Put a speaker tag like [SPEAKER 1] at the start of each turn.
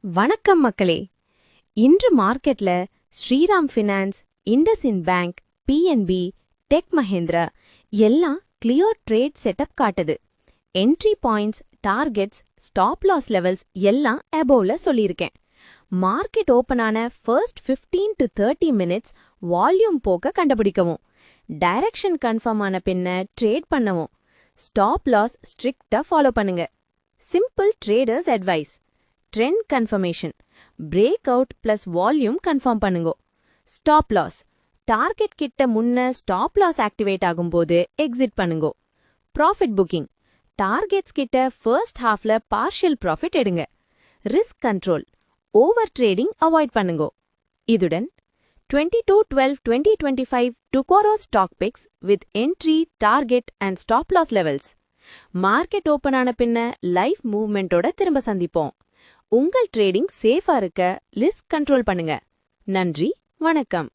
[SPEAKER 1] வணக்கம் மக்களே. இன்று மார்க்கெட்ல Shriram finance, IndusInd bank, PNB, tech Mahindra எல்லாம் கிளியர் ட்ரேட் செட்டப் காட்டுது. Entry points, targets, stop loss levels எல்லாம் அபோவ்ல சொல்லியிருக்கேன். மார்க்கெட் ஓபன் ஆன ஃபர்ஸ்ட் 15 to 30 மினிட்ஸ் வால்யூம் போக்க கண்டுபிடிக்கவும், டைரக்ஷன் கன்ஃபார்ம் ஆன பின்ன ட்ரேட் பண்ணவும், ஸ்டாப் லாஸ் ஸ்ட்ரிக்டா ஃபாலோ பண்ணுங்க. Simple traders advice. Trend confirmation, break out plus volume confirm பண்ணுங்க. ஸ்டாப் லாஸ், டார்கெட் கிட்ட முன்ன ஸ்டாப் லாஸ் ஆக்டிவேட் ஆகும்போது எக்ஸிட் பண்ணுங்க. ப்ராஃபிட் புக்கிங், டார்கெட்ஸ் கிட்ட ஃபர்ஸ்ட் ஹாஃப்ல பார்ஷியல் ப்ராஃபிட் எடுங்க. Risk control, over trading avoid பண்ணுங்க. இதுடன் 22/12/2025 Tokoro stock picks with entry, target and stop loss levels. Market open ஆன பின்ன லைவ் மூவ்மெண்டோட திரும்ப சந்திப்போம். உங்கள் ட்ரேடிங் சேஃபா இருக்க ரிஸ்க் கண்ட்ரோல் பண்ணுங்க. நன்றி, வணக்கம்.